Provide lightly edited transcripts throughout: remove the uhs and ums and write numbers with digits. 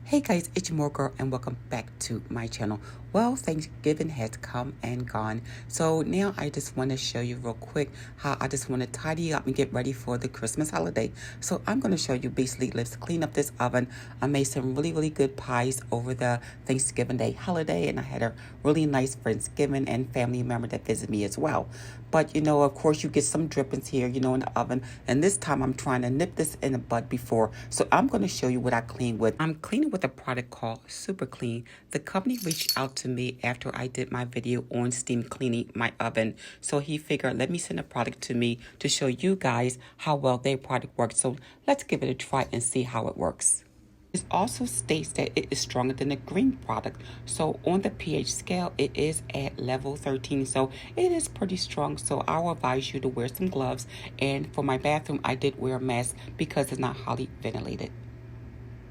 Hey guys, it's Mooregirl and welcome back to my channel. Well, Thanksgiving has come and gone. So now I just want to show you real quick how I just want to tidy up and get ready for the Christmas holiday. So I'm going to show you basically, let's clean up this oven. I made some really good pies over the Thanksgiving Day holiday, and I had a really nice Friendsgiving and family member that visited me as well. But of course you get some drippings here, in the oven. And this time I'm trying to nip this in the bud before. So I'm going to show you what I clean with. I'm cleaning with a product called Super Clean. The company reached out to me after I did my video on steam cleaning my oven. So he figured, let me send a product to me to show you guys how well their product works. So let's give it a try and see how it works. It also states that it is stronger than the green product. So on the pH scale, it is at level 13. So it is pretty strong. So I will advise you to wear some gloves. And for my bathroom, I did wear a mask because it's not highly ventilated.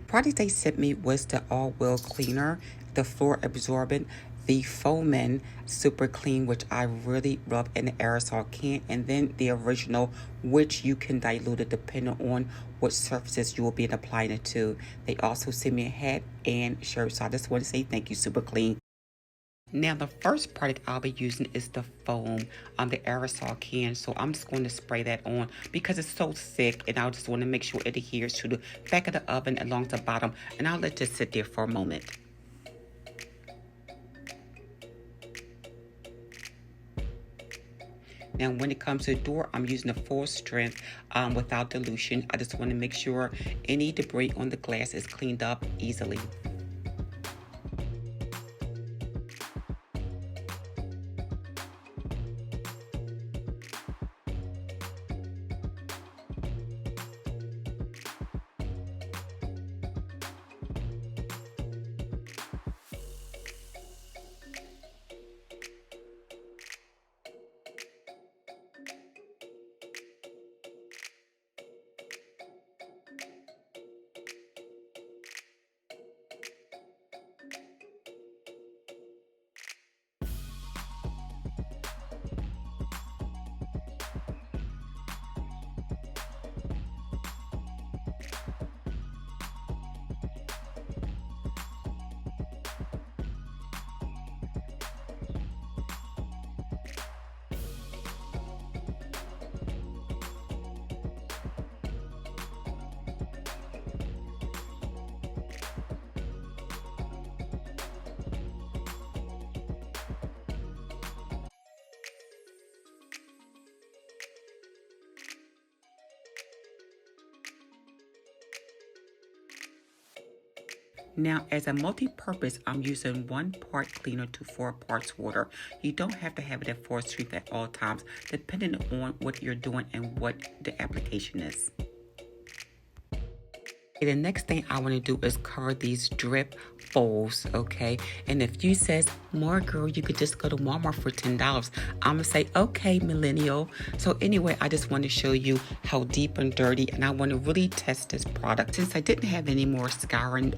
The product they sent me was the all-wheel cleaner, the floor absorbent, the foaming super clean, which I really love, in the aerosol can, and then the original, which you can dilute it depending on what surfaces you will be applying it to. They also sent me a hat and shirt, so I just want to say thank you, Super Clean. Now the first product I'll be using is the foam on the aerosol can. So I'm just going to spray that on because it's so thick, and I just want to make sure it adheres to the back of the oven along the bottom, and I'll let this sit there for a moment. Now when it comes to the door, I'm using the full strength without dilution. I just want to make sure any debris on the glass is cleaned up easily. Now, as a multi-purpose, I'm using 1 part cleaner to 4 parts water. You don't have to have it at full strength at all times, depending on what you're doing and what the application is. Okay, the next thing I want to do is cover these drip bowls, okay? And if you says, Mooregirl, you could just go to Walmart for $10, I'm gonna say, okay, millennial. So anyway, I just want to show you how deep and dirty, and I want to really test this product. Since I didn't have any more scouring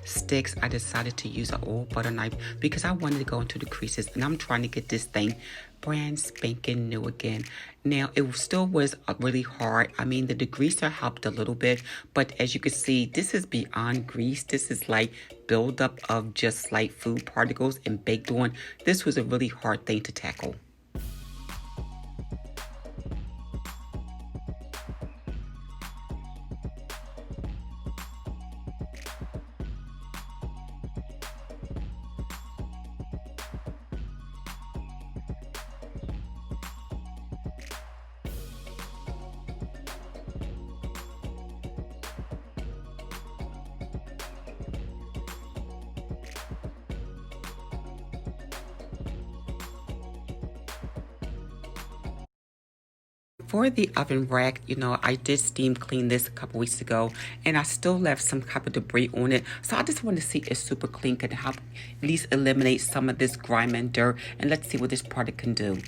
sticks, I decided to use an old butter knife because I wanted to go into the creases, and I'm trying to get this thing brand spanking new again. Now, it still was really hard. I mean, the degreaser helped a little bit, but as you can see, this is beyond grease. This is like buildup of just like food particles and baked on. This was a really hard thing to tackle. For the oven rack, I did steam clean this a couple weeks ago, and I still left some type of debris on it. So I just want to see if Super Clean can help at least eliminate some of this grime and dirt, and let's see what this product can do.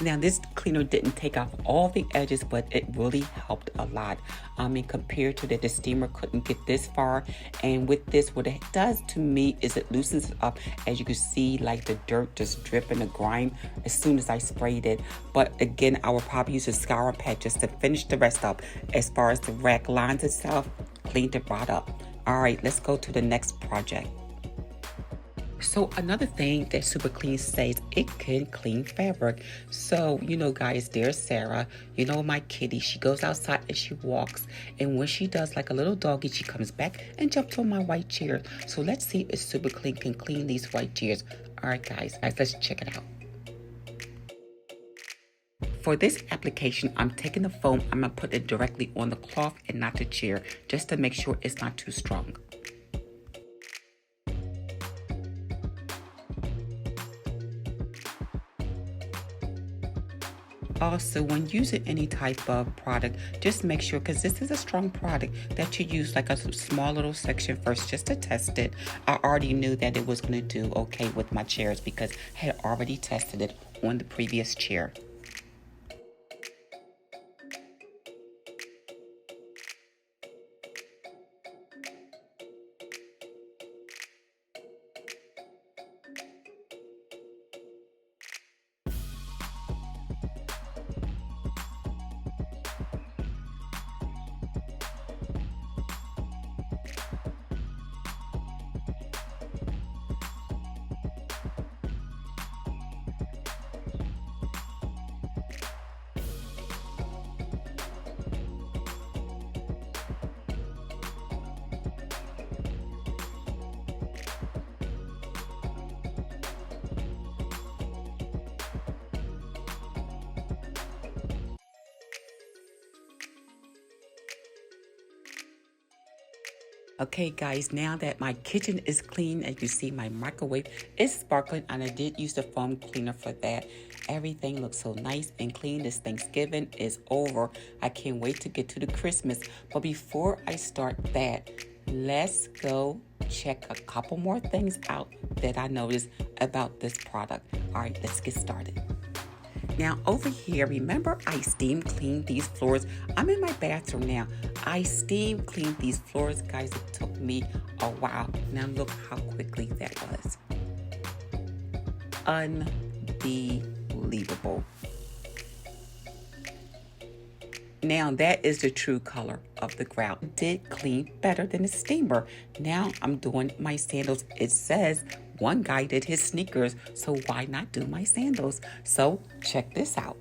Now, this cleaner didn't take off all the edges, but it really helped a lot. Compared to that, the steamer couldn't get this far. And with this, what it does to me is it loosens it up. As you can see, like the dirt just dripping, the grime, as soon as I sprayed it. But again, I will probably use a scouring pad just to finish the rest up. As far as the rack lines itself, cleaned it right up. All right, let's go to the next project. So another thing that Super Clean says, it can clean fabric. So, guys, there's Sarah, my kitty. She goes outside and she walks. And when she does like a little doggy, she comes back and jumps on my white chair. So let's see if Super Clean can clean these white chairs. All right, guys, let's check it out. For this application, I'm taking the foam, I'm gonna put it directly on the cloth and not the chair, just to make sure it's not too strong. Also, when using any type of product, just make sure, because this is a strong product, that you use like a small little section first just to test it. I already knew that it was going to do okay with my chairs because I had already tested it on the previous chair. Okay, guys, now that my kitchen is clean, as you see, my microwave is sparkling, and I did use the foam cleaner for that. Everything looks so nice and clean. This Thanksgiving is over. I can't wait to get to the Christmas. But before I start that, let's go check a couple more things out that I noticed about this product. All right, let's get started. Now over here, remember I steam cleaned these floors? I'm in my bathroom now. I steam cleaned these floors, guys. It took me a while. Now look how quickly that was. Unbelievable. Now that is the true color of the grout. It did clean better than the steamer. Now I'm doing my sandals. It says one guy did his sneakers, so why not do my sandals? So check this out.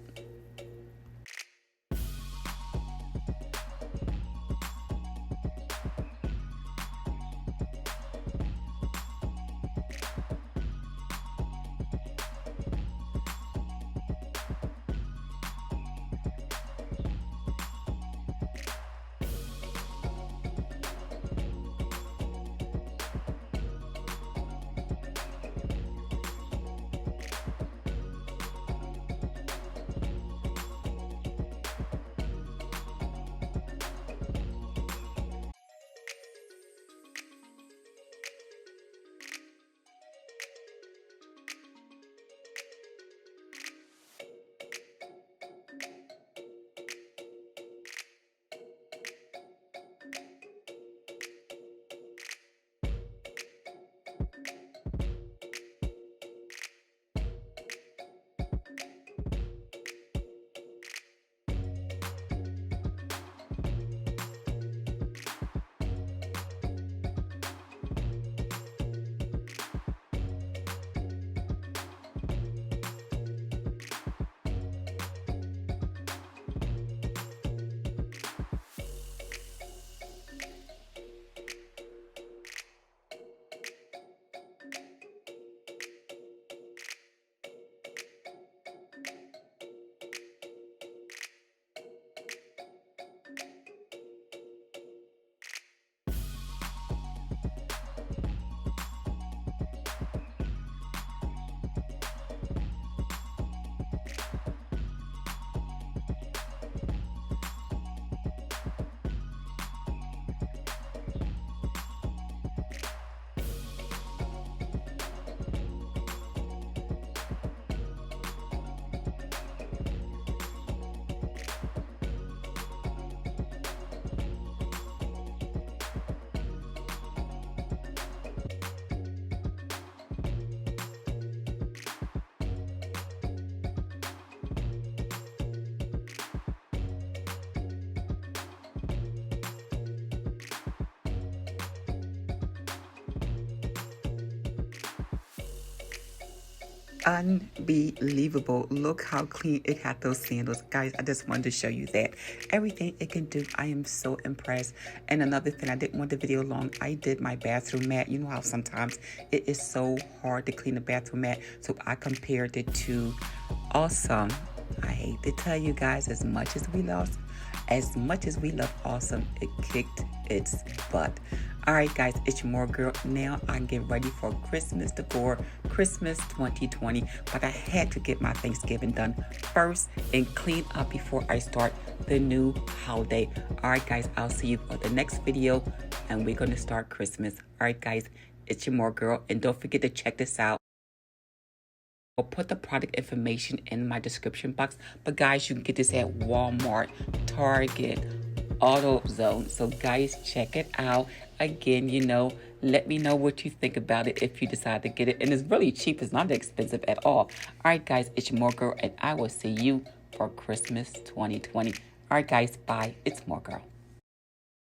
unbelievable. Look how clean it had those sandals. Guys, I just wanted to show you that. Everything it can do, I am so impressed. And another thing, I didn't want the video long. I did my bathroom mat. You know how sometimes it is so hard to clean the bathroom mat. So I compared it to Awesome. I hate to tell you guys, as much as we love Awesome, it kicked its butt. All right, guys, it's your Mooregirl. Now I get ready for Christmas decor, Christmas 2020. But I had to get my Thanksgiving done first and clean up before I start the new holiday. All right, guys, I'll see you for the next video, and we're going to start Christmas. All right, guys, it's your Mooregirl, and don't forget to check this out. I'll put the product information in my description box. But guys, you can get this at Walmart, Target, AutoZone. So guys, check it out. Again, let me know what you think about it if you decide to get it. And it's really cheap. It's not expensive at all. All right, guys, it's your Mooregirl, and I will see you for Christmas 2020. All right, guys, bye. It's Mooregirl.